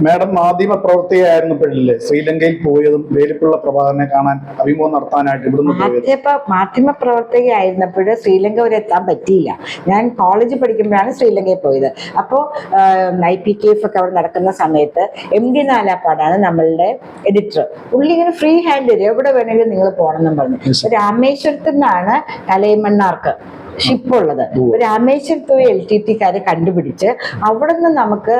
Madam മാധ്യമ പ്രവർത്തകയായിരുന്നപ്പോഴില്ലേ ശ്രീലങ്കയിൽ പോയതും വേലിപ്പിള്ള പ്രഭാകരനെ കാണാൻ അഭിമുഖം നടത്താനായിട്ട് ഇവിടുന്ന് പോയത്? മാധ്യമ പ്രവർത്തകയായിരുന്നപ്പോൾ ശ്രീലങ്ക വരെ എത്താൻ പറ്റിയില്ല. ഞാൻ കോളേജിൽ പഠിക്കുമ്പോഴാണ് ശ്രീലങ്കയിൽ പോയത്. അപ്പോൾ IPKF ഒക്കെ അവിടെ നടക്കുന്ന സമയത്ത് MD നാലാപ്പാടാണ് നമ്മളുടെ എഡിറ്റർ. പുള്ളി ഇങ്ങനെ ഫ്രീ ഹാൻഡ് തരും, എവിടെ വേണമെങ്കിലും നിങ്ങൾ പോകണമെന്നും പറഞ്ഞു. രാമേശ്വരത്തു നിന്നാണ് കലൈമണ്ണാർക്ക് ഷിപ്പുള്ളത്. രാമേശ്വരത്ത് LTTക്കാരെ കണ്ടുപിടിച്ച് അവിടെ നിന്ന് നമുക്ക്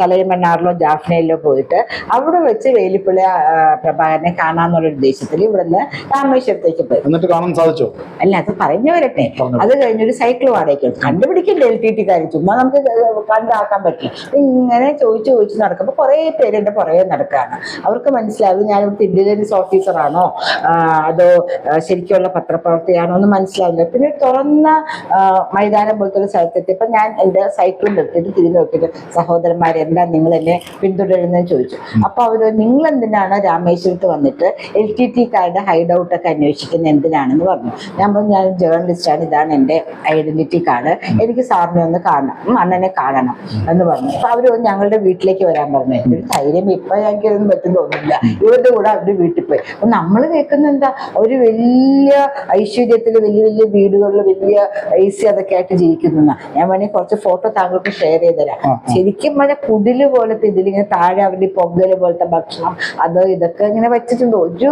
തലൈമണ്ണാറിലോ ജാഫ്നയിലോ പോയിട്ട് അവിടെ വെച്ച് വേലിപ്പിള്ള പ്രഭാകരനെ കാണാന്നുള്ള ഉദ്ദേശത്തിൽ ഇവിടുന്ന് രാമേശ്വരത്തേക്ക് പോയി. എന്നിട്ട് കാണാൻ സാധിച്ചോ? അല്ല, അത് പറഞ്ഞു വരട്ടെ. അത് കഴിഞ്ഞൊരു സൈക്കിൾ വാടകയ്ക്ക് കണ്ടുപിടിക്കണ്ടേ LTTക്കാർ, ചുമ്മാ നമുക്ക് കണ്ടാക്കാൻ പറ്റില്ല. ഇങ്ങനെ ചോദിച്ചു നടക്കുമ്പോൾ കുറെ പേര് എന്റെ പുറകെ നടക്കുകയാണ്. അവർക്ക് മനസ്സിലാവും ഞാൻ ഇവിടുത്തെ ഇന്റലിജൻസ് ഓഫീസറാണോ അതോ ശരിക്കുള്ള പത്രപ്രവർത്തകയാണോ എന്ന് മനസ്സിലാവില്ല. പിന്നെ തുറന്ന മൈതാനം പോലത്തെ ഒരു സ്ഥലത്തെത്തിയപ്പോൾ ഞാൻ എൻ്റെ സൈക്കിളും നിർത്തിയിട്ട് തിരിഞ്ഞു നോക്കിയിട്ട്, സഹോദരന്മാരെ എന്താ നിങ്ങൾ എന്നെ പിന്തുടരുന്നതെന്ന് ചോദിച്ചു. അപ്പോൾ അവർ നിങ്ങൾ എന്തിനാണ് രാമേശ്വരത്ത് വന്നിട്ട് LTTക്കാരുടെ ഹൈഡ് ഔട്ട് ഒക്കെ അന്വേഷിക്കുന്നത് എന്തിനാണെന്ന് പറഞ്ഞു. ഞാൻ പറഞ്ഞു ഞാൻ ജേർണലിസ്റ്റാണ്, ഇതാണ് എൻ്റെ ഐഡന്റിറ്റി കാർഡ്, എനിക്ക് സാറിനെ ഒന്ന് കാണണം, അണ്ണനെ കാണണം എന്ന് പറഞ്ഞു. അപ്പൊ അവർ ഞങ്ങളുടെ വീട്ടിലേക്ക് വരാൻ പറഞ്ഞു. എൻ്റെ ഒരു ധൈര്യം ഇപ്പൊ ഞങ്ങൾക്കൊന്നും പറ്റും തോന്നില്ല. ഇവരുടെ കൂടെ അവരുടെ വീട്ടിൽ പോയി. അപ്പൊ നമ്മൾ കേൾക്കുന്ന എന്താ, ഒരു വലിയ ഐശ്വര്യത്തിൽ വലിയ വലിയ വീടുകളിൽ വലിയ AC അതൊക്കെ ആയിട്ട് ജീവിക്കുന്ന. ഞാൻ വേണമെങ്കിൽ കുറച്ച് ഫോട്ടോ താങ്കൾക്ക് ഷെയർ ചെയ്ത് തരാം. ശരിക്കും മഴ കുടില് പോലത്തെ ഇതിലിങ്ങനെ താഴെ അവരുടെ പൊങ്കല് പോലത്തെ ഭക്ഷണം അത് ഇതൊക്കെ ഇങ്ങനെ വെച്ചിട്ടുണ്ട്. ഒരു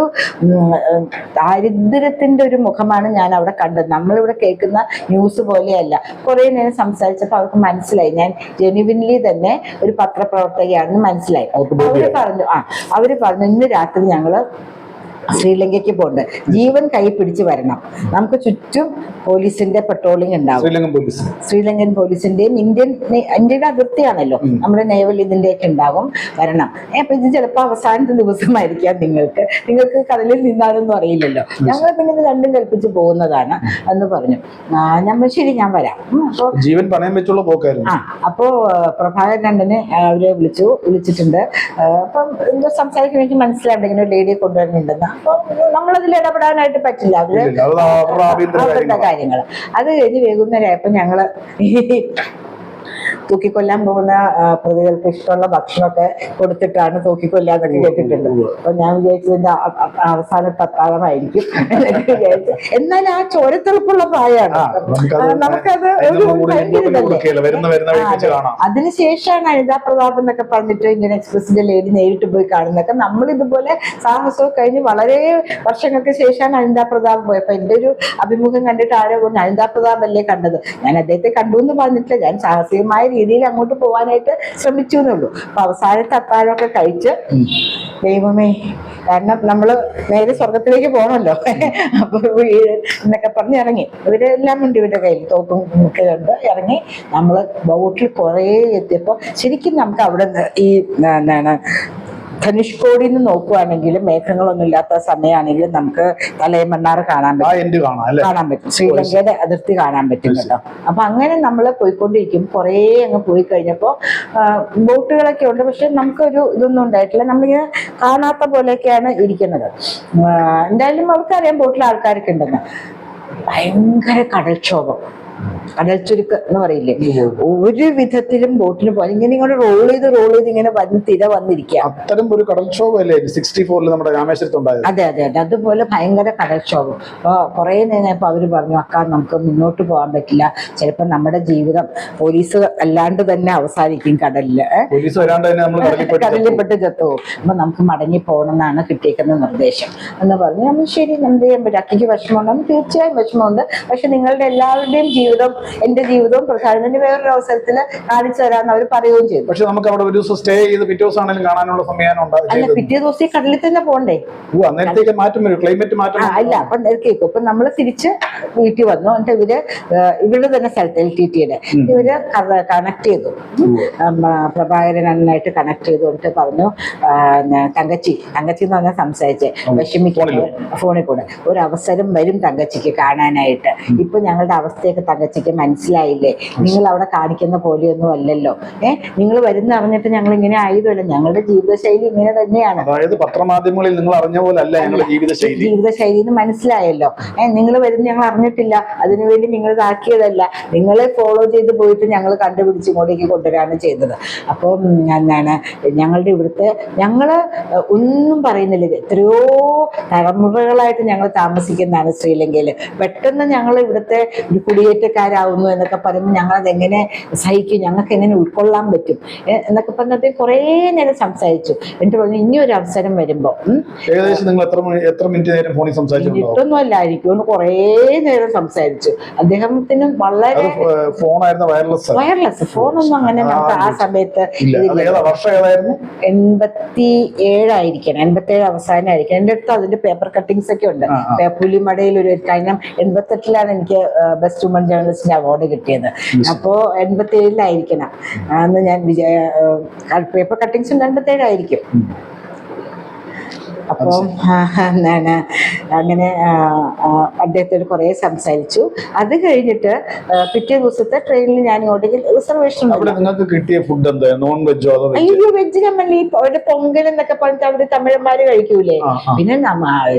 ദാരിദ്ര്യത്തിന്റെ ഒരു മുഖമാണ് ഞാൻ അവിടെ കണ്ടത്. നമ്മളിവിടെ കേൾക്കുന്ന ന്യൂസ് പോലെയല്ല. കുറെ നേരം സംസാരിച്ചപ്പോൾ അവർക്ക് മനസ്സിലായി ഞാൻ ജെനുവിൻലി തന്നെ ഒരു പത്രപ്രവർത്തകയാണെന്ന് മനസ്സിലായി. അവര് പറഞ്ഞു ഇന്ന് രാത്രി ഞങ്ങള് ശ്രീലങ്കയ്ക്ക് പോകണ്ട്, ജീവൻ കൈ പിടിച്ച് വരണം. നമുക്ക് ചുറ്റും പോലീസിന്റെ പെട്രോളിംഗ് ഉണ്ടാവും. ശ്രീലങ്കൻ പോലീസിന്റെയും ഇന്ത്യയുടെ അതിർത്തിയാണല്ലോ, നമ്മുടെ നേവൽ ഇതിന്റെയൊക്കെ ഉണ്ടാകും, വരണം. അപ്പൊ ഇത് ചിലപ്പോൾ അവസാനത്തെ ദിവസമായിരിക്കാം, നിങ്ങൾക്ക് കടലിൽ നിന്നാണെന്നും അറിയില്ലല്ലോ. ഞങ്ങൾ പിന്നെ ഇത് രണ്ടും കൽപ്പിച്ച് പോകുന്നതാണ് എന്ന് പറഞ്ഞു. ശരി ഞാൻ വരാം. അപ്പൊ ജീവൻ പണയം വെച്ചുള്ള പോക്കായിരുന്നു. അപ്പോ പ്രഭാകരൻ അണ്ണനെ അവരെ വിളിച്ചിട്ടുണ്ട്. അപ്പം എന്തോ സംസാരിക്കാൻ എനിക്ക് മനസ്സിലായിട്ട് ഇങ്ങനെ ഒരു ലേഡിയെ കൊണ്ടുവരുന്നുണ്ടെന്ന്. അപ്പൊ നമ്മളതിൽ ഇടപെടാനായിട്ട് പറ്റില്ല, അവരുടെ കാര്യങ്ങൾ. അത് കഴിഞ്ഞ് വൈകുന്നേരമായപ്പോ ഞങ്ങള് തൂക്കിക്കൊല്ലാൻ പോകുന്ന പ്രതികൾക്ക് ഇഷ്ടമുള്ള ഭക്ഷണമൊക്കെ കൊടുത്തിട്ടാണ് തൂക്കിക്കൊല്ലാന്നൊക്കെ കേട്ടിട്ടുണ്ട്. അപ്പൊ ഞാൻ വിചാരിച്ചതിന്റെ അവസാനത്തെ അത്താഴമായിരിക്കും എന്നൊക്കെ വിചാരിച്ചു. എന്നാൽ ആ ചോരത്തെളുപ്പുള്ള പ്രായമാണ്, നമുക്കത് അതിനുശേഷമാണ് അനിതാ പ്രതാപ് എന്നൊക്കെ പറഞ്ഞിട്ട് ഇന്ത്യൻ എക്സ്പ്രസിന്റെ ലേഡി നേരിട്ട് പോയി കാണുന്നൊക്കെ. നമ്മൾ ഇതുപോലെ സാഹസമൊക്കെ കഴിഞ്ഞ് വളരെ വർഷങ്ങൾക്ക് ശേഷമാണ് അനിതാ പ്രതാപ് പോയപ്പോ എന്റെ ഒരു അഭിമുഖം കണ്ടിട്ട് ആരോ പറഞ്ഞു അനിതാ പ്രതാപ് അല്ലേ കണ്ടത്. ഞാൻ അദ്ദേഹത്തെ കണ്ടു എന്ന് പറഞ്ഞിട്ടില്ല, ഞാൻ സാഹസികമായ രീതിയിൽ അങ്ങോട്ട് പോകാനായിട്ട് ശ്രമിച്ചു എന്നുള്ളൂ. അപ്പൊ അവസാനത്തെ അത്താഴമൊക്കെ കഴിച്ച് ദൈവമേ, കാരണം നമ്മള് നേരെ സ്വർഗത്തിലേക്ക് പോകണമല്ലോ, അപ്പൊ എന്നൊക്കെ പറഞ്ഞ് ഇറങ്ങി. ഇവരെല്ലാം ഉണ്ട് ഇവരുടെ കയ്യിൽ, തോക്കും ഒക്കെ കണ്ട് ഇറങ്ങി. നമ്മള് ബോട്ടിൽ കുറേ എത്തിയപ്പോ ശരിക്കും നമുക്ക് അവിടെ ഈ എന്താണ് ധനുഷ്കോടിയിൽ നിന്ന് നോക്കുവാണെങ്കിലും മേഘങ്ങളൊന്നും ഇല്ലാത്ത സമയമാണെങ്കിലും നമുക്ക് തലൈമണ്ണാറ് കാണാൻ പറ്റും, ശ്രീലങ്കയുടെ അതിർത്തി കാണാൻ പറ്റും കേട്ടോ. അപ്പൊ അങ്ങനെ നമ്മൾ പോയിക്കൊണ്ടിരിക്കും. കുറേ അങ്ങ് പോയി കഴിഞ്ഞപ്പോ ബോട്ടുകളൊക്കെ ഉണ്ട്, പക്ഷെ നമുക്കൊരു ഇതൊന്നും ഉണ്ടായിട്ടില്ല. നമ്മളിങ്ങനെ കാണാത്ത പോലെയൊക്കെയാണ് ഇരിക്കുന്നത്. എന്തായാലും അവർക്കറിയാം ബോട്ടിൽ ആൾക്കാരൊക്കെ ഉണ്ടെന്ന്. ഭയങ്കര കടൽക്ഷോഭം, കടൽ ചുരുക്ക് എന്ന് പറയില്ലേ, ഒരു വിധത്തിലും ബോട്ടിന് പോകാൻ ഇങ്ങനെ ഇങ്ങോട്ട് റോൾ ചെയ്ത് ഇങ്ങനെ തിര വന്നിരിക്കുക. അത്തരം ഒരു കടൽക്ഷോഭമല്ലേ 64 നമ്മുടെ രാമേശ്വരത്തുണ്ടായത്? അതെ, അതുപോലെ ഭയങ്കര കടൽക്ഷോഭം. അപ്പൊ കുറെ നേരം അവര് പറഞ്ഞു അക്കാ നമുക്ക് മുന്നോട്ട് പോകാൻ പറ്റില്ല, ചിലപ്പോ നമ്മുടെ ജീവിതം പോലീസ് അല്ലാണ്ട് തന്നെ അവസാനിക്കും, കടലില് കടലിൽപ്പെട്ട് ചത്തുപോകും, അപ്പൊ നമുക്ക് മടങ്ങി പോകണം എന്നാണ് കിട്ടിയേക്കുന്ന നിർദ്ദേശം എന്ന് പറഞ്ഞു. നമ്മൾ ശരി എന്ത് ചെയ്യാൻ പറ്റും, അക്കിക്ക് വിഷമമുണ്ടെന്ന് തീർച്ചയായും വിഷമമുണ്ട്, പക്ഷെ നിങ്ങളുടെ എല്ലാവരുടെയും ജീവിതം എന്റെ ജീവിതവും പ്രധാനത്തിന് വേറൊരു അവസരത്തില് കാണിച്ചു തരാമെന്ന് അവർ പറയുകയും ചെയ്തു. പക്ഷെ നമുക്ക് അവിടെ ഒരു ദിവസം സ്റ്റേ ചെയ്ത് പിറ്റേ ദിവസം ആണെങ്കിലും കാണാനുള്ള സമയം അല്ല, പിറ്റേ ദിവസം ഈ കടലിൽ തന്നെ പോകണ്ടേ, ക്ലൈമറ്റ് മാറ്റം അല്ല. അപ്പൊ കേൾക്കും. അപ്പൊ നമ്മള് തിരിച്ച് വീട്ടിൽ വന്നു. എന്നിട്ട് ഇവരുടെ തന്നെ സ്ഥലത്ത് LTTയുടെ ഇവര് കണക്ട് ചെയ്തു, പ്രഭാകരൻ അണ്ണനായിട്ട് കണക്ട് ചെയ്തു. എന്നിട്ട് പറഞ്ഞു തങ്കച്ചി എന്ന് പറഞ്ഞാൽ സംസാരിച്ചേ വിഷമിക്കുന്ന ഫോണിൽ കൂടെ ഒരു അവസരം വരും തങ്കച്ചിക്ക് കാണാനായിട്ട്. ഇപ്പൊ ഞങ്ങളുടെ അവസ്ഥയൊക്കെ തങ്കച്ചി താമസിക്കും, മനസ്സിലായില്ലേ? നിങ്ങൾ അവിടെ കാണിക്കുന്ന പോലെയൊന്നും അല്ലല്ലോ. നിങ്ങൾ വരുന്ന അറിഞ്ഞിട്ട് ഞങ്ങൾ ഇങ്ങനെ ആയതുമല്ല, ഞങ്ങളുടെ ജീവിതശൈലി ഇങ്ങനെ തന്നെയാണ്. അതായത് പത്രമാധ്യമങ്ങളിൽ നിങ്ങൾ അറിഞ്ഞ പോലെ അല്ല ഞങ്ങളുടെ ജീവിതശൈലി എന്ന് മനസ്സിലായല്ലോ. നിങ്ങൾ വരുന്ന ഞങ്ങൾ അറിഞ്ഞിട്ടില്ല, അതിനുവേണ്ടി നിങ്ങൾ ഇതാക്കിയതല്ല, നിങ്ങളെ ഫോളോ ചെയ്ത് പോയിട്ട് ഞങ്ങൾ കണ്ടുപിടിച്ച് ഇങ്ങോട്ടേക്ക് കൊണ്ടുവരാണ് ചെയ്തത്. അപ്പം എന്താണ് ഞങ്ങളുടെ ഇവിടുത്തെ ഞങ്ങള് ഒന്നും പറയുന്നില്ല, എത്രയോ തലമുറകളായിട്ട് ഞങ്ങൾ താമസിക്കുന്നതാണ് ശ്രീലങ്കയിൽ. പെട്ടെന്ന് ഞങ്ങൾ ഇവിടുത്തെ ഒരു കുടിയേറ്റക്കാരാവുന്നു എന്നൊക്കെ പറയുമ്പോൾ ഞങ്ങളതെങ്ങനെ സഹിക്കും, ഞങ്ങൾക്ക് എങ്ങനെ ഉൾക്കൊള്ളാൻ പറ്റും എന്നൊക്കെ പറഞ്ഞത് കുറേ നേരം സംസാരിച്ചു. എന്നിട്ട് പറഞ്ഞു ഇനി ഒരു അവസരം വരുമ്പോ ഏകദേശം നിങ്ങൾ എത്ര മിനിറ്റ് നേരം ഫോണിൽ സംസാരിച്ചു? മിനിറ്റൊന്നുമല്ലായിരിക്കും, കുറേ നേരം സംസാരിച്ചു. അദ്ദേഹത്തിന് വളരെ വയർലെസ് ഫോണൊന്നും അങ്ങനെ നമുക്ക് ആ സമയത്ത് 87 ആയിരിക്കണം, 87 അവസാനമായിരിക്കും. എൻ്റെ അടുത്ത് അതിന്റെ പേപ്പർ കട്ടിങ്സ് ഒക്കെ ഉണ്ട്. പുലിമടയിൽ ഒരു കാരണം 88 എനിക്ക് ബെസ്റ്റ് വുമൺ ജേർണലിസ്റ്റിന്റെ അവാർഡ് കിട്ടിയത്. അപ്പോ 87 അന്ന് ഞാൻ പേപ്പർ കട്ടിങ്സ് 87 ആയിരിക്കും. അപ്പോൾ എന്താണ് അങ്ങനെ അദ്ദേഹത്തോട് കുറേ സംസാരിച്ചു. അത് കഴിഞ്ഞിട്ട് പിറ്റേ ദിവസത്തെ ട്രെയിനിൽ ഞാൻ ഇങ്ങോട്ടേക്ക് റിസർവേഷൻ. നിങ്ങൾക്ക് കിട്ടിയ ഫുഡ് എന്താ? നോൺ വെജോ? അയ്യോ, വെജ് നമ്മൾ ഈ അവരുടെ പൊങ്കൽ എന്നൊക്കെ പറഞ്ഞിട്ട് അവര് തമിഴന്മാര് കഴിക്കൂലേ. പിന്നെ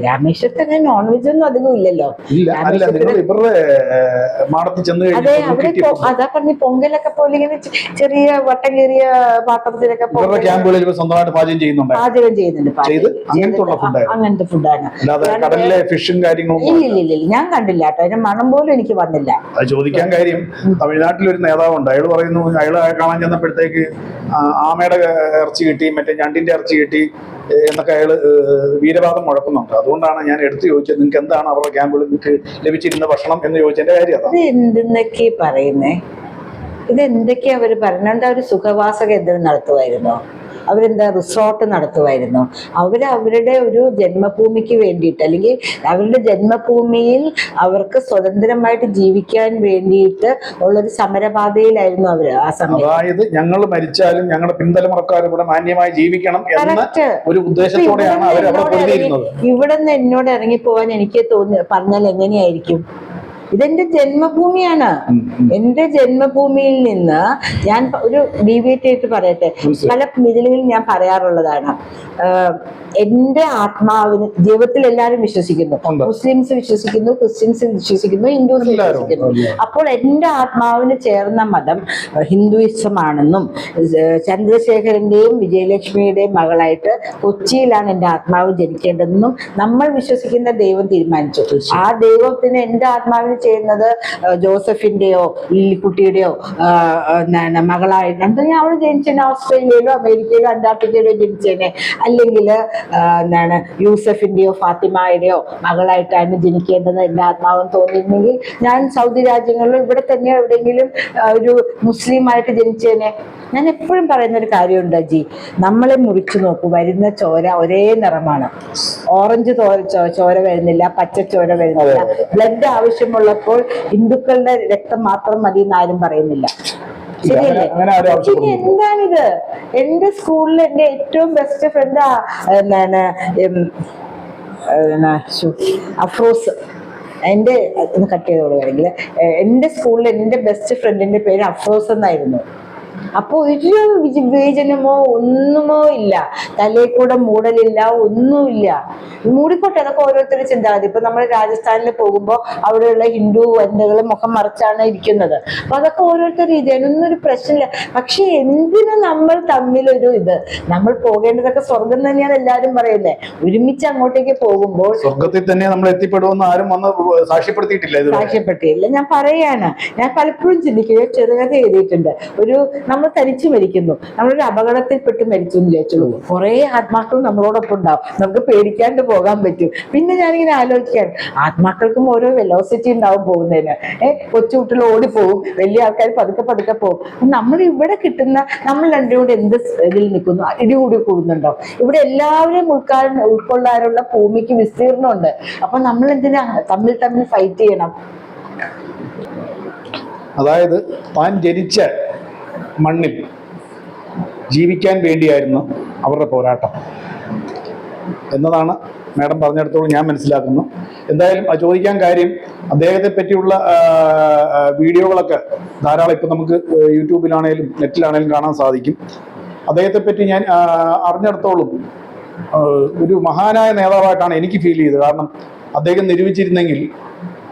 രാമേശ്വരത്ത് അങ്ങനെ നോൺ വെജ് ഒന്നും അധികം ഇല്ലല്ലോ. അതെ, അവിടെ അതാ പറഞ്ഞ പൊങ്കലൊക്കെ പോലെ ഇങ്ങനെ ചെറിയ വട്ടം കയറിയ പാത്രത്തിലൊക്കെ പാചകം ചെയ്യുന്നുണ്ട്. അങ്ങനത്തെ ഫുഡാണ്. ഇല്ല, ഞാൻ കണ്ടില്ല കേട്ടോ, അതിന്റെ മണം പോലും എനിക്ക് വന്നില്ല. അത് ചോദിക്കാൻ കാര്യം, തമിഴ്നാട്ടിലൊരു നേതാവുണ്ട്, അയാൾ പറയുന്നു അയാൾ കാണാൻ ചെന്നപ്പോഴത്തേക്ക് ആമയുടെ ഇറച്ചി കിട്ടി, മറ്റേ ഞണ്ടിന്റെ ഇറച്ചി കിട്ടി എന്നൊക്കെ അയാൾ വീരവാദം മുഴക്കുന്നുണ്ട്. അതുകൊണ്ടാണ് ഞാൻ എടുത്തു ചോദിച്ചത് നിങ്ങൾക്ക് എന്താണ് അവരുടെ ക്യാമ്പിൽ നിങ്ങൾക്ക് ലഭിച്ചിരുന്ന ഭക്ഷണം എന്ന് ചോദിച്ചതിന്റെ കാര്യം. അത് എന്തെന്നൊക്കെ പറയുന്നേ, ഇതെന്തൊക്കെയാ അവര് പറയുന്നത്? അവര് സുഖവാസ കേന്ദ്രം നടത്തുമായിരുന്നോ? അവരെന്താ റിസോർട്ട് നടത്തുമായിരുന്നു? അവരുടെ ഒരു ജന്മഭൂമിക്ക് വേണ്ടിയിട്ട്, അല്ലെങ്കിൽ അവരുടെ ജന്മഭൂമിയിൽ അവർക്ക് സ്വതന്ത്രമായിട്ട് ജീവിക്കാൻ വേണ്ടിയിട്ട് ഉള്ളൊരു സമരപാതയിലായിരുന്നു അവര് ആ സമയത്ത്. അതായത് ഞങ്ങൾ മരിച്ചാലും ഞങ്ങളുടെ പിന്തലമുറക്കാർ ഇവിടെ മാന്യമായി ജീവിക്കണം എന്ന ഒരു ഉദ്ദേശത്തോടെയാണ് അവർ അവിടെ പൊരുതിയിരുന്നത്. ഇവിടെ നിന്ന് എന്നോട് ഇറങ്ങിപ്പോവാൻ എനിക്ക് പറഞ്ഞാൽ എങ്ങനെയായിരിക്കും? ഇതെന്റെ ജന്മഭൂമിയാണ്. എന്റെ ജന്മഭൂമിയിൽ നിന്ന് ഞാൻ ഒരു ഡീവിയേറ്റ് ആയിട്ട് പറയട്ടെ, പല ഇതിലും ഞാൻ പറയാറുള്ളതാണ്, എന്റെ ആത്മാവിന് ജീവിതത്തിൽ എല്ലാവരും വിശ്വസിക്കുന്നു. മുസ്ലിംസ് വിശ്വസിക്കുന്നു, ക്രിസ്ത്യൻസ് വിശ്വസിക്കുന്നു, ഹിന്ദുസ് വിശ്വസിക്കുന്നു. അപ്പോൾ എന്റെ ആത്മാവിന് ചേർന്ന മതം ഹിന്ദുയിസം ആണെന്നും ചന്ദ്രശേഖരന്റെയും വിജയലക്ഷ്മിയുടെയും മകളായിട്ട് കൊച്ചിയിലാണ് എന്റെ ആത്മാവ് ജനിക്കേണ്ടതെന്നും നമ്മൾ വിശ്വസിക്കുന്ന ദൈവം തീരുമാനിച്ചു. ആ ദൈവത്തിന് എന്റെ ആത്മാവിന് ചെയ്യുന്നത് ജോസഫിന്റെയോ ലില്ലിക്കുട്ടിയുടെയോ മകളായിട്ട് എന്തെങ്കിലും അവൾ ജനിച്ചേനെ ഓസ്ട്രേലിയയിലോ അമേരിക്കയിലോ അന്റാർട്ടിക്കയിലോ ജനിച്ചേനെ, അല്ലെങ്കിൽ എന്താണ് യൂസഫിന്റെയോ ഫാത്തിമയുടെയോ മകളായിട്ടാണ് ജനിക്കേണ്ടത് എന്റെ ആത്മാവെന്ന് തോന്നിയിരുന്നെങ്കിൽ ഞാൻ സൗദി രാജ്യങ്ങളിലോ ഇവിടെ തന്നെ എവിടെയെങ്കിലും ഒരു മുസ്ലിം ആയിട്ട് ജനിച്ചേനെ. ഞാൻ എപ്പോഴും പറയുന്ന ഒരു കാര്യമുണ്ട് അജി, നമ്മളെ മുറിച്ചു നോക്കൂ, വരുന്ന ചോര ഒരേ നിറമാണ്. ഓറഞ്ച് ചോര വരുന്നില്ല, പച്ച ചോര വരുന്നില്ല. ബ്ലഡ് ആവശ്യമുള്ളപ്പോൾ ഹിന്ദുക്കളുടെ രക്തം മാത്രം മതി എന്നാരും പറയുന്നില്ല. ശരിയല്ലേ? പിന്നെ എന്താണിത്? എന്റെ സ്കൂളിൽ എന്റെ ഏറ്റവും ബെസ്റ്റ് ഫ്രണ്ട് എന്താണ് അഫ്രോസ്. എന്റെ ഒന്ന് കട്ട് ചെയ്തോളൂ വേണമെങ്കിൽ. എന്റെ സ്കൂളിൽ എന്റെ ബെസ്റ്റ് ഫ്രണ്ടിന്റെ പേര് അഫ്രോസ് എന്നായിരുന്നു. അപ്പൊ ഒരു വിവേചനമോ ഒന്നുമോ ഇല്ല, തലയിൽ കൂടെ മൂടലില്ല, ഒന്നുമില്ല. മൂടിക്കോട്ടെ, അതൊക്കെ ഓരോരുത്തരും ചിന്താഗതി. ഇപ്പൊ നമ്മൾ രാജസ്ഥാനിൽ പോകുമ്പോൾ അവിടെയുള്ള ഹിന്ദു വനിതകളെ മുഖം മറച്ചാണ് ഇരിക്കുന്നത്. അപ്പൊ അതൊക്കെ ഓരോരുത്തർ രീതി, അതിനൊന്നും ഒരു പ്രശ്നമില്ല. പക്ഷെ എന്തിനു നമ്മൾ തമ്മിലൊരു ഇത്? നമ്മൾ പോകേണ്ടതൊക്കെ സ്വർഗം തന്നെയാണ് എല്ലാരും പറയുന്നത്. ഒരുമിച്ച് അങ്ങോട്ടേക്ക് പോകുമ്പോൾ സ്വർഗത്തിൽ തന്നെ നമ്മൾ എത്തിപ്പെടുമെന്ന് ആരും വന്ന് സാക്ഷ്യപ്പെടുത്തിയില്ല. ഞാൻ പറയാണ്, ഞാൻ പലപ്പോഴും ചിന്തിക്കുക, ചെറുകഥ എഴുതിയിട്ടുണ്ട്. നമ്മൾ തനിച്ച് മരിക്കുന്നു, നമ്മളൊരു അപകടത്തിൽപ്പെട്ട് മരിച്ചു എന്ന് വിചാരിച്ചോളൂ, കുറെ ആത്മാക്കൾ നമ്മളോടൊപ്പം ഉണ്ടാവും, നമുക്ക് പേടിക്കാണ്ട് പോകാൻ പറ്റും. പിന്നെ ഞാനിങ്ങനെ ആലോചിക്കുകയാണ്, ആത്മാക്കൾക്കും ഓരോ വെലോസിറ്റി ഉണ്ടാവും പോകുന്നതിന്. കൊച്ചുകുട്ടികൾ ഓടിപ്പോവും, വലിയ ആൾക്കാർ പതുക്കെ പതുക്കെ പോകും. നമ്മൾ ഇവിടെ കിട്ടുന്ന നമ്മൾ രണ്ടും കൂടെ എന്ത് ഇതിൽ നിൽക്കുന്നു, ഇടികൂടി കൂടുന്നുണ്ടോ? ഇവിടെ എല്ലാവരെയും ഉൾക്കൊള്ളാനുള്ള ഭൂമിക്ക് വിസ്തീർണമുണ്ട്. അപ്പൊ നമ്മൾ എന്തിനാ തമ്മിൽ ഫൈറ്റ് ചെയ്യണം? അതായത് താൻ ജനിച്ച മണ്ണിൽ ജീവിക്കാൻ വേണ്ടിയായിരുന്നു അവരുടെ പോരാട്ടം എന്നതാണ് മാഡം പറഞ്ഞിടത്തോളം ഞാൻ മനസ്സിലാക്കുന്നു. എന്തായാലും അത് ചോദിക്കാൻ കാര്യം, അദ്ദേഹത്തെ പറ്റിയുള്ള വീഡിയോകളൊക്കെ ധാരാളം ഇപ്പം നമുക്ക് യൂട്യൂബിലാണേലും നെറ്റിലാണേലും കാണാൻ സാധിക്കും. അദ്ദേഹത്തെ പറ്റി ഞാൻ അറിഞ്ഞിടത്തോളം ഒരു മഹാനായ നേതാവായിട്ടാണ് എനിക്ക് ഫീൽ ചെയ്തത്. കാരണം അദ്ദേഹം നിരൂപിച്ചിരുന്നെങ്കിൽ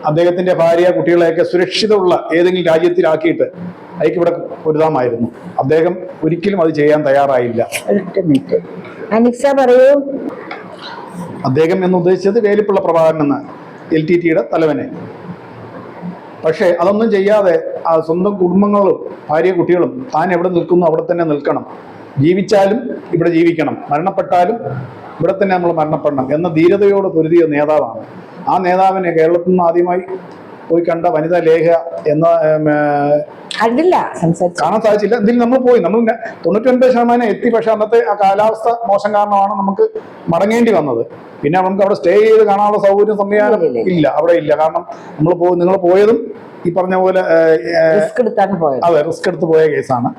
അദ്ദേഹത്തിന്റെ ഭാര്യ കുട്ടികളെയൊക്കെ സുരക്ഷിതമുള്ള ഏതെങ്കിലും രാജ്യത്തിലാക്കിയിട്ട് അയക്ക് ഇവിടെ പൊരുതാമായിരുന്നു. അദ്ദേഹം ഒരിക്കലും അത് ചെയ്യാൻ തയ്യാറായില്ല. അദ്ദേഹം എന്ന് ഉദ്ദേശിച്ചത് വേലിപ്പിള്ള പ്രഭാകരൻ എന്ന LTTയുടെ തലവനെ. പക്ഷേ അതൊന്നും ചെയ്യാതെ ആ സ്വന്തം കുടുംബങ്ങളും ഭാര്യ കുട്ടികളും താൻ എവിടെ നിൽക്കുന്നു അവിടെ തന്നെ നിൽക്കണം, ജീവിച്ചാലും ഇവിടെ ജീവിക്കണം, മരണപ്പെട്ടാലും ഇവിടെ തന്നെ നമ്മൾ മരണപ്പെടണം എന്ന ധീരതയോട് പൊരുതിയ നേതാവാണ്. ആ നേതാവിനെ കേരളത്തിൽ നിന്ന് ആദ്യമായി പോയി കണ്ട വനിതാ ലേഖ എന്ന കാണാൻ സാധിച്ചില്ല. ഇതിൽ നമ്മൾ പോയി, നമ്മൾ 99% എത്തി. പക്ഷെ അന്നത്തെ ആ കാലാവസ്ഥ മോശം കാരണമാണ് നമുക്ക് മടങ്ങേണ്ടി വന്നത്. പിന്നെ നമുക്ക് അവിടെ സ്റ്റേ ചെയ്ത് കാണാനുള്ള സൗകര്യം സംവിധാനം ഇല്ല, അവിടെ ഇല്ല. കാരണം നിങ്ങൾ പോയതും ഈ പറഞ്ഞ പോലെ അതെ റിസ്ക് എടുത്ത് പോയ കേസാണ്.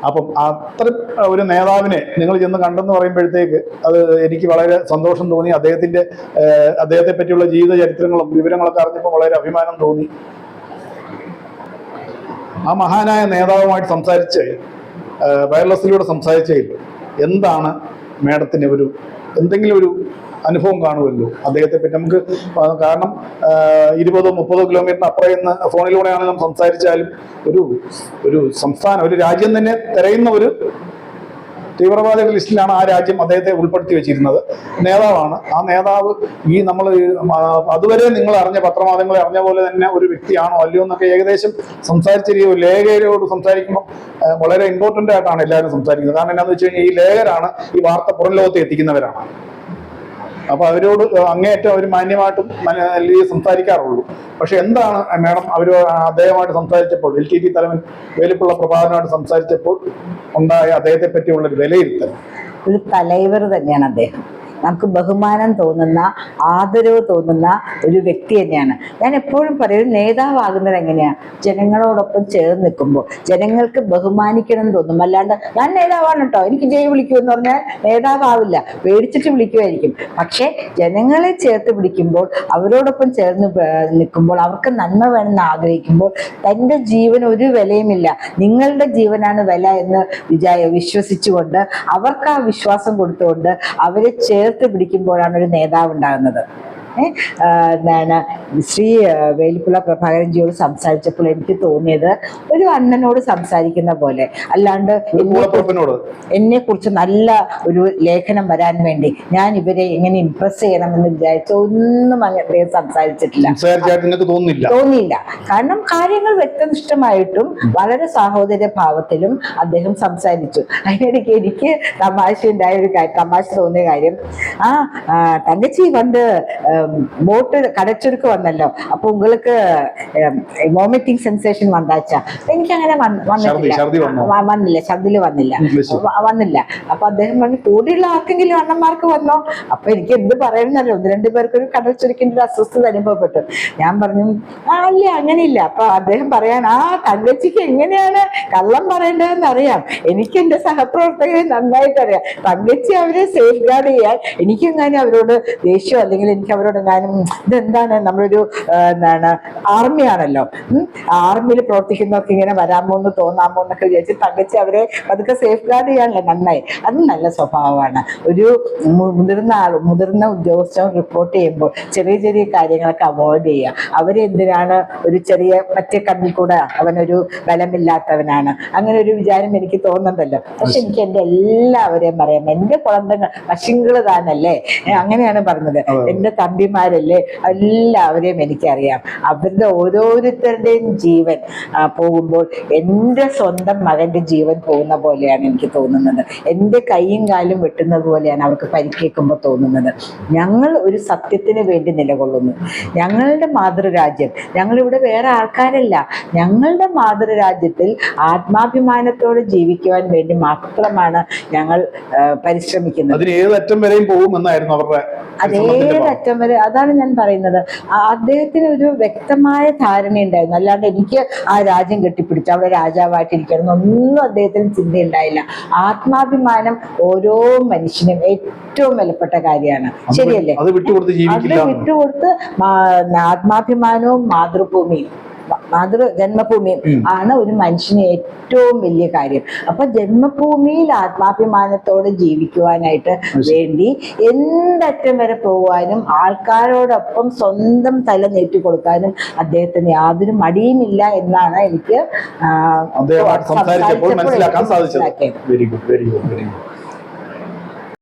അപ്പം അത്ര ഒരു നേതാവിനെ നിങ്ങൾ ചെന്ന് കണ്ടെന്ന് പറയുമ്പോഴത്തേക്ക് അത് എനിക്ക് വളരെ സന്തോഷം തോന്നി. അദ്ദേഹത്തെ പറ്റിയുള്ള ജീവിത ചരിത്രങ്ങളും വിവരങ്ങളൊക്കെ അറിഞ്ഞപ്പോൾ വളരെ അഭിമാനം തോന്നി. ആ മഹാനായ നേതാവുമായിട്ട് വയർലെസ്സിലൂടെ സംസാരിച്ചതിൽ എന്താണ് മാഡത്തിന് എന്തെങ്കിലും ഒരു അനുഭവം കാണുമല്ലോ അദ്ദേഹത്തെ പറ്റി നമുക്ക്. കാരണം 20-30 കിലോമീറ്ററിന് അപ്പുറം ഫോണിലൂടെയാണ് നാം സംസാരിച്ചാലും ഒരു സംസ്ഥാനം, ഒരു രാജ്യം തന്നെ തിരയുന്ന ഒരു തീവ്രവാദികളുടെ ലിസ്റ്റിലാണ് ആ രാജ്യം അദ്ദേഹത്തെ ഉൾപ്പെടുത്തി വെച്ചിരുന്നത്. നേതാവാണ് ആ നേതാവ്. നമ്മൾ അതുവരെ നിങ്ങൾ അറിഞ്ഞ പത്രമാധ്യമങ്ങളെ അറിഞ്ഞ പോലെ തന്നെ ഒരു വ്യക്തിയാണോ അല്ലയോ എന്നൊക്കെ ഏകദേശം സംസാരിച്ചിരിക്കും. ലേഖകരോട് സംസാരിക്കുമ്പോൾ വളരെ ഇമ്പോർട്ടൻ്റ് ആയിട്ടാണ് എല്ലാവരും സംസാരിക്കുന്നത്. കാരണം എന്താണെന്ന് വെച്ച് കഴിഞ്ഞാൽ ഈ ലേഖകരാണ് ഈ വാർത്ത പുറം ലോകത്ത് എത്തിക്കുന്നവരാണ്. അപ്പൊ അവരോട് അങ്ങേയറ്റം അവർ മാന്യമായിട്ടും സംസാരിക്കാറുള്ളൂ. പക്ഷെ എന്താണ് മാഡം അദ്ദേഹമായിട്ട് സംസാരിച്ചപ്പോൾ, LTT തലവൻ വേലിപ്പിള്ള പ്രഭാകരനുമായിട്ട് സംസാരിച്ചപ്പോൾ ഉണ്ടായ അദ്ദേഹത്തെ പറ്റിയുള്ള ഒരു വിലയിരുത്തൽ? ഒരു തലൈവർ തന്നെയാണ് അദ്ദേഹം. നമുക്ക് ബഹുമാനം തോന്നുന്ന, ആദരവ് തോന്നുന്ന ഒരു വ്യക്തി തന്നെയാണ്. ഞാൻ എപ്പോഴും പറയും, നേതാവാകുന്നത് എങ്ങനെയാണ്? ജനങ്ങളോടൊപ്പം ചേർന്ന് നിൽക്കുമ്പോൾ ജനങ്ങൾക്ക് ബഹുമാനിക്കണം തോന്നും. അല്ലാണ്ട് ഞാൻ നേതാവാണ് കേട്ടോ, എനിക്ക് ജയ് വിളിക്കൂ എന്ന് പറഞ്ഞാൽ നേതാവാവില്ല, പേടിച്ചിട്ട് വിളിക്കുമായിരിക്കും. പക്ഷെ ജനങ്ങളെ ചേർത്ത് പിടിക്കുമ്പോൾ, അവരോടൊപ്പം ചേർന്ന് നിൽക്കുമ്പോൾ, അവർക്ക് നന്മ വേണമെന്ന് ആഗ്രഹിക്കുമ്പോൾ തൻ്റെ ജീവന് ഒരു വിലയുമില്ല, നിങ്ങളുടെ ജീവനാണ് വില എന്ന് വിശ്വസിച്ചുകൊണ്ട് അവർക്ക് ആ വിശ്വാസം കൊടുത്തുകൊണ്ട് അവരെ ചേർത്ത് പിടിക്കുമ്പോഴാണ് ഒരു നേതാവ് ഉണ്ടാകുന്നത്. ശ്രീ വേലിപ്പിള്ള പ്രഭാകരൻജിയോട് സംസാരിച്ചപ്പോൾ എനിക്ക് തോന്നിയത് ഒരു അണ്ണനോട് സംസാരിക്കുന്ന പോലെ. അല്ലാണ്ട് എന്നെ കുറിച്ച് നല്ല ഒരു ലേഖനം വരാൻ വേണ്ടി ഞാൻ ഇവരെ എങ്ങനെ ഇംപ്രസ് ചെയ്യണമെന്ന് വിചാരിച്ച ഒന്നും അദ്ദേഹം സംസാരിച്ചിട്ടില്ല, തോന്നിയില്ല. കാരണം കാര്യങ്ങൾ വ്യക്തനിഷ്ഠമായിട്ടും വളരെ സാഹോദര്യ ഭാവത്തിലും അദ്ദേഹം സംസാരിച്ചു. അതിനിടയ്ക്ക് എനിക്ക് തമാശ തോന്നിയ കാര്യം, തങ്കച്ചി ബോട്ട് കടച്ചുരുക്ക് വന്നല്ലോ, അപ്പൊ உங்களுக்கு വോമിറ്റിംഗ് സെൻസേഷൻ വന്നാച്ചാ? എനിക്കങ്ങനെ വന്നില്ല, ഛർദില് വന്നില്ല. അപ്പൊ അദ്ദേഹം പറഞ്ഞു, കൂടെയുള്ള ആർക്കെങ്കിലും അണ്ണന്മാർക്ക് വന്നോ? അപ്പൊ എനിക്ക് എന്ത് പറയുന്നല്ലോ, 1-2 പേർക്ക് ഒരു കടൽ ചുരുക്കിന്റെ ഒരു അസ്വസ്ഥത അനുഭവപ്പെട്ടു. ഞാൻ പറഞ്ഞു, അല്ല അങ്ങനെയില്ല. അപ്പൊ അദ്ദേഹം പറയാൻ, തങ്കച്ചിക്ക് എങ്ങനെയാണ് കള്ളം പറയേണ്ടതെന്ന് അറിയാം, എനിക്ക് എന്റെ സഹപ്രവർത്തകരെ നന്നായിട്ട് അറിയാം. തങ്കച്ചി അവരെ സേഫ് ഗാർഡ് ചെയ്യാൻ എനിക്കെങ്ങാനും അവരോട് ദേഷ്യം, അല്ലെങ്കിൽ എനിക്ക് അവരോട് എങ്ങാനും ഇതെന്താണ്, നമ്മളൊരു ആർമിയാണല്ലോ, ആർമിയിൽ പ്രവർത്തിക്കുന്നവർക്ക് ഇങ്ങനെ വരാമോ എന്ന് തോന്നാമോ എന്നൊക്കെ വിചാരിച്ച് തങ്കച്ചി അവരെ അതൊക്കെ സേഫ് ഗാർഡ് ചെയ്യാനല്ലോ നന്നായി. അത് നല്ല സ്വഭാവമാണ്. ഒരു മുതിർന്ന ഉദ്യോഗസ്ഥൻ റിപ്പോർട്ട് ചെയ്യുമ്പോൾ ചെറിയ ചെറിയ കാര്യങ്ങളൊക്കെ അവോയ്ഡ് ചെയ്യുക. അവരെന്തിനാണ് ഒരു ചെറിയ മറ്റേ കണ്ണിൽ കൂടെ അവനൊരു ബലമില്ലാത്തവനാണ്, അങ്ങനെ ഒരു വിചാരം എനിക്ക് തോന്നുന്നുണ്ടല്ലോ. പക്ഷെ എനിക്ക് എൻ്റെ എല്ലാവരെയും പറയാം, എൻ്റെ കുളന്തങ്ങൾ പശുങ്കള് താനല്ലേ, അങ്ങനെയാണ് പറഞ്ഞത്. എൻ്റെ തമ്പിമാരല്ലേ, എല്ലാവരെയും എനിക്കറിയാം. അവരുടെ ഓരോരുത്തരുടെയും ജീവൻ പോകുമ്പോൾ എൻ്റെ സ്വന്തം മകന്റെ ജീവൻ പോകുന്ന പോലെയാണ് എനിക്ക് തോന്നുന്നത്. എൻ്റെ കൈയും കാലും വെട്ടുന്നത് പോലെയാണ് അവർക്ക് പരിക്കേൽക്കുമ്പോൾ തോന്നുന്നത്. ഞങ്ങൾ ഒരു സത്യത്തിന് വേണ്ടി നിലകൊള്ളുന്നു. ഞങ്ങളുടെ മാതൃരാജ്യം, ഞങ്ങളിവിടെ വേറെ ആൾക്കാരല്ല, ഞങ്ങളുടെ മാതൃരാജ്യത്തിൽ ആത്മാഭിമാനത്തോടെ ജീവിക്കുവാൻ വേണ്ടി മാത്രമാണ് ഞങ്ങൾ പരിശ്രമിക്കുന്നത്. അതേതറ്റം വരെ അതാണ് ഞാൻ പറയുന്നത്. അദ്ദേഹത്തിന് ഒരു വ്യക്തമായ ധാരണയുണ്ടായിരുന്നു. അല്ലാണ്ട് എനിക്ക് ആ രാജ്യം കെട്ടിപ്പിടിച്ച് അവിടെ രാജാവായിട്ടിരിക്കണം എന്നൊന്നും അദ്ദേഹത്തിന് ചിന്തയുണ്ടായില്ല. ആത്മാഭിമാനം ഓരോ മനുഷ്യനും ഏറ്റവും വിലപ്പെട്ട കാര്യമാണ്. ശരിയല്ലേ? അത് വിട്ടുകൊടുത്ത് അത് ജീവിക്കില്ല. വിട്ടുകൊടുത്ത് ആത്മാഭിമാനവും മാതൃഭൂമിയും ജന്മഭൂമിയും ആണ് ഒരു മനുഷ്യന് ഏറ്റവും വലിയ കാര്യം. അപ്പൊ ജന്മഭൂമിയിൽ ആത്മാഭിമാനത്തോടെ ജീവിക്കുവാനായിട്ട് വേണ്ടി എന്തറ്റം വരെ പോകാനും ആൾക്കാരോടൊപ്പം സ്വന്തം തല നീട്ടിക്കൊടുക്കാനും അദ്ദേഹത്തിന് യാതൊരു മടിയുമില്ല എന്നാണ് എനിക്ക് അദ്ദേഹം സംസാരിച്ചപ്പോൾ മനസ്സിലാക്കാൻ സാധിച്ചത്. Very good, very good, very good.